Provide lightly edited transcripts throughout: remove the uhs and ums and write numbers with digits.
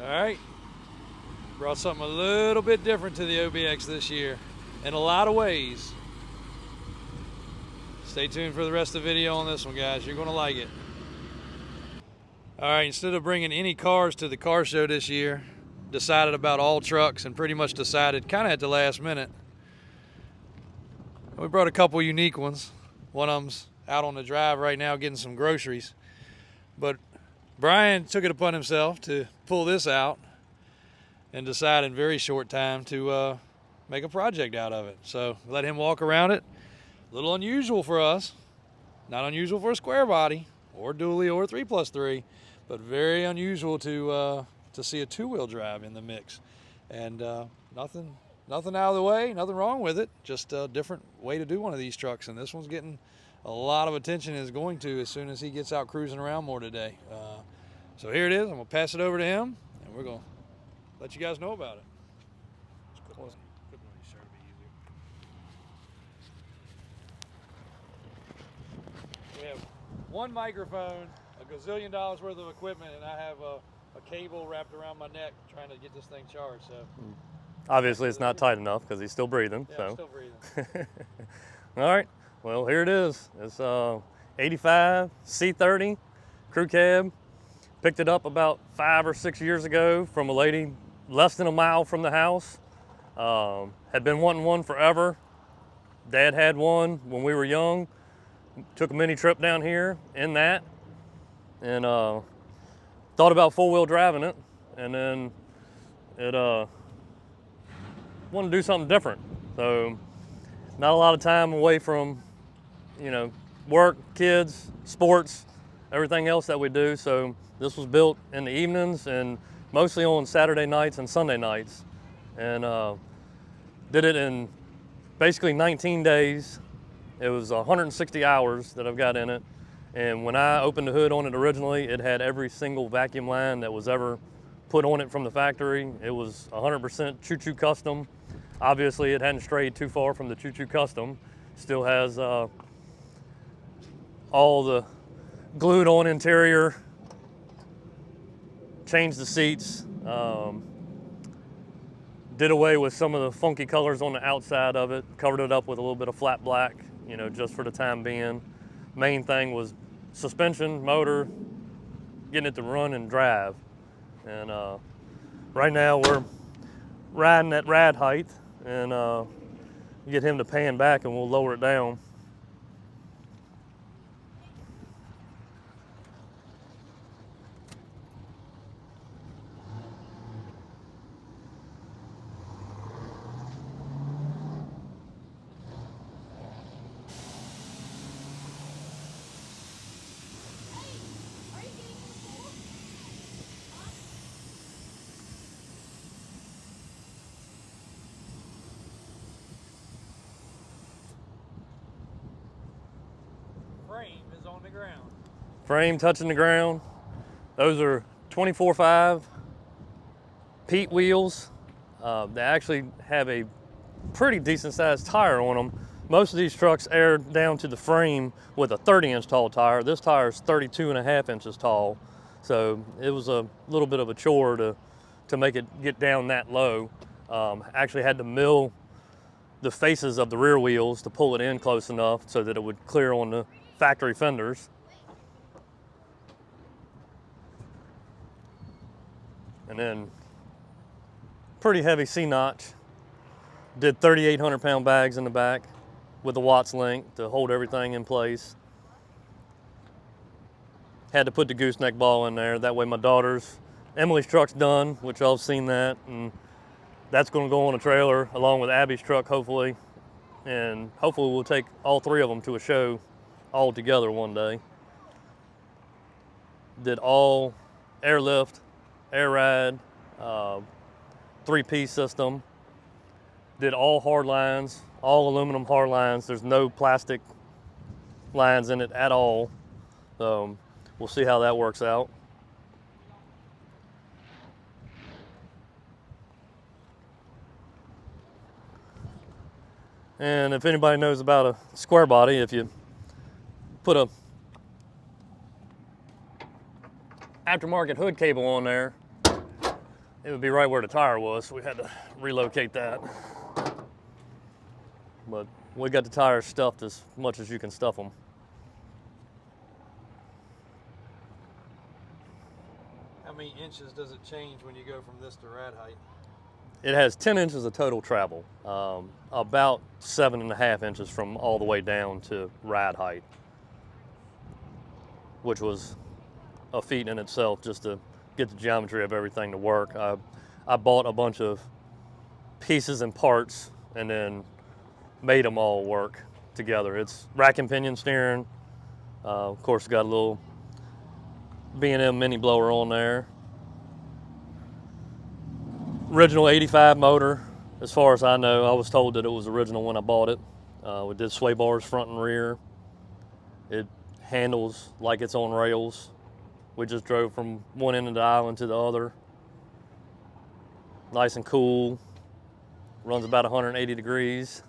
All right, brought something a little bit different to the OBX this year in a lot of ways. Stay tuned for the rest of the video on this one, guys. You're gonna like it. All right, instead of bringing any cars to the car show this year, decided about all trucks and pretty much decided kind of at the last minute. We brought a couple unique ones. One of them's out on the drive right now getting some groceries. But Brian took it upon himself to pull this out and decide in very short time to make a project out of it. So let him walk around it. A little unusual for us. Not unusual for a square body or dually or 3+3, but very unusual to see a two-wheel drive in the mix. And nothing out of the way, nothing wrong with it. Just a different way to do one of these trucks. And this one's getting a lot of attention, and is going to as soon as he gets out cruising around more today. So here it is. I'm gonna pass it over to him, and we're gonna let you guys know about it. We have one microphone, a gazillion dollars worth of equipment, and I have a cable wrapped around my neck trying to get this thing charged. So obviously it's not tight enough because he's still breathing. Yeah, so. I'm still breathing. All right, well, here it is. It's 85 C30 crew cab. Picked it up about 5 or 6 years ago from a lady less than a mile from the house. Had been wanting one forever. Dad had one when we were young. Took a mini trip down here in that, and thought about four-wheel driving it, and then it wanted to do something different. So not a lot of time away from, work, kids, sports, everything else that we do. So this was built in the evenings and mostly on Saturday nights and Sunday nights, and did it in basically 19 days. It was 160 hours that I've got in it. And when I opened the hood on it originally, it had every single vacuum line that was ever put on it from the factory. It was 100% choo-choo custom. Obviously, it hadn't strayed too far from the choo-choo custom. Still has all the glued on interior, changed the seats, did away with some of the funky colors on the outside of it, covered it up with a little bit of flat black, just for the time being. Main thing was suspension, motor, getting it to run and drive. And right now we're riding at rad height, and get him to pan back and we'll lower it down. Frame is on the ground. Frame touching the ground. Those are 24/5 Pete wheels. They actually have a pretty decent sized tire on them. Most of these trucks air down to the frame with a 30-inch tall tire. This tire is 32.5 inches tall. So it was a little bit of a chore to make it get down that low. Actually had to mill the faces of the rear wheels to pull it in close enough so that it would clear on the factory fenders. And then pretty heavy C-notch. Did 3,800 pound bags in the back with the Watts link to hold everything in place. Had to put the gooseneck ball in there. That way my Emily's truck's done, which y'all have seen that, and that's gonna go on a trailer along with Abby's truck, hopefully. And hopefully we'll take all three of them to a show all together one day. Did all airlift, air ride, 3-piece system. Did all hard lines, all aluminum hard lines. There's no plastic lines in it at all. So we'll see how that works out. And if anybody knows about a square body, if you put a aftermarket hood cable on there, it would be right where the tire was, so we had to relocate that. But we got the tires stuffed as much as you can stuff them. How many inches does it change when you go from this to rad height? It has 10 inches of total travel, about 7.5 inches from all the way down to rad height, which was a feat in itself just to get the geometry of everything to work. I bought a bunch of pieces and parts and then made them all work together. It's rack and pinion steering. Of course, got a little B&M mini blower on there. Original 85 motor, as far as I know. I was told that it was original when I bought it. We did sway bars front and rear. It handles like it's on rails. We just drove from one end of the island to the other. Nice and cool. Runs about 180 degrees.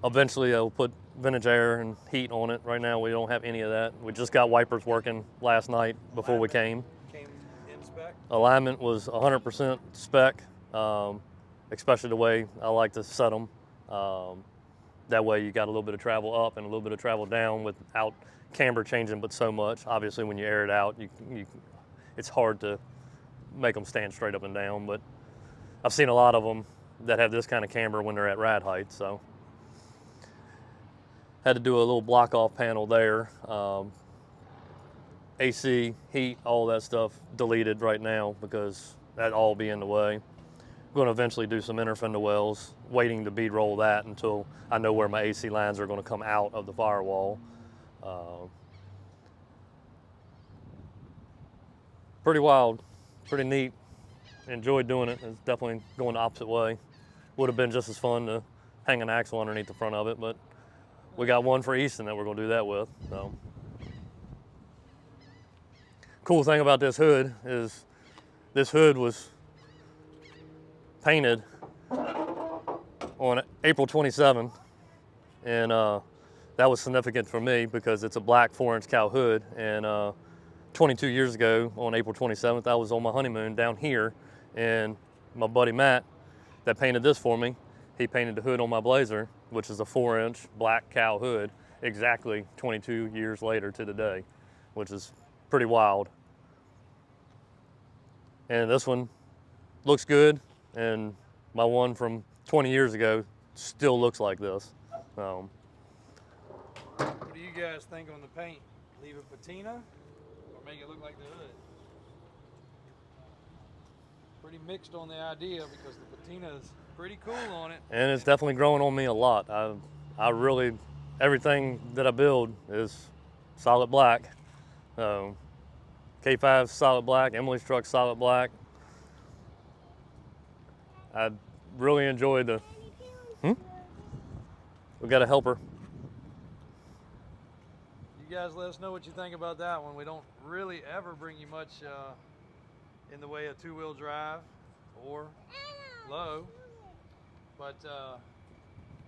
Eventually I'll put vintage air and heat on it. Right now we don't have any of that. We just got wipers working last night before we came. Came in spec? Alignment was 100% spec, especially the way I like to set them. That way you got a little bit of travel up and a little bit of travel down without camber changing but so much. Obviously when you air it out, it's hard to make them stand straight up and down, but I've seen a lot of them that have this kind of camber when they're at rad height, so. Had to do a little block off panel there. AC, heat, all that stuff deleted right now because that all be in the way. I'm going to eventually do some inner fender wells, waiting to bead roll that until I know where my AC lines are going to come out of the firewall. Pretty wild, pretty neat. Enjoyed doing it. It's definitely going the opposite way. Would have been just as fun to hang an axle underneath the front of it, but we got one for Easton that we're going to do that with. So. Cool thing about this hood is this hood was painted on April 27th, and that was significant for me because it's a black 4-inch cow hood, and 22 years ago on April 27th I was on my honeymoon down here, and my buddy Matt that painted this for me, he painted the hood on my Blazer, which is a 4-inch black cow hood, exactly 22 years later to the day, which is pretty wild. And this one looks good, and my one from 20 years ago still looks like this. What do you guys think on the paint? Leave it patina or make it look like the hood? Pretty mixed on the idea because the patina is pretty cool on it. And it's definitely growing on me a lot. I really, everything that I build is solid black. K5's solid black, Emily's truck's solid black. I really enjoyed the, we got a helper. You guys let us know what you think about that one. We don't really ever bring you much in the way of two-wheel drive or low. But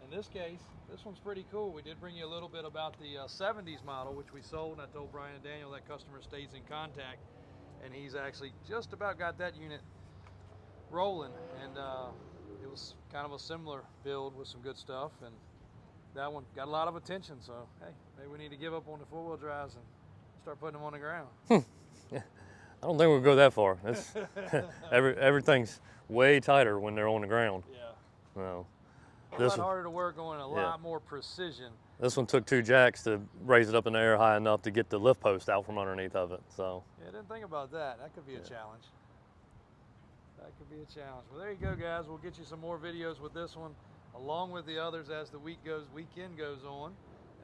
in this case, this one's pretty cool. We did bring you a little bit about the 70s model, which we sold, and I told Brian and Daniel that customer stays in contact, and he's actually just about got that unit rolling, and it was kind of a similar build with some good stuff, and that one got a lot of attention, so hey, maybe we need to give up on the four-wheel drives and start putting them on the ground. Yeah. I don't think we'll go that far. It's everything's way tighter when they're on the ground. Yeah. No. A lot harder to work on, a lot more precision. This one took 2 jacks to raise it up in the air high enough to get the lift post out from underneath of it. So. Yeah, I didn't think about that. That could be a challenge. That could be a challenge. Well, there you go, guys. We'll get you some more videos with this one, along with the others as the weekend goes on.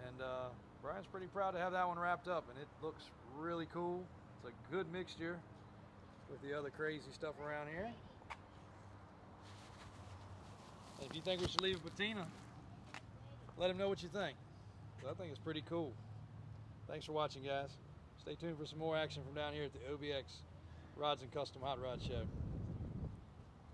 And Brian's pretty proud to have that one wrapped up, and it looks really cool. It's a good mixture with the other crazy stuff around here. And if you think we should leave a patina, let him know what you think. I think it's pretty cool. Thanks for watching, guys. Stay tuned for some more action from down here at the OBX Rods and Custom Hot Rod Show.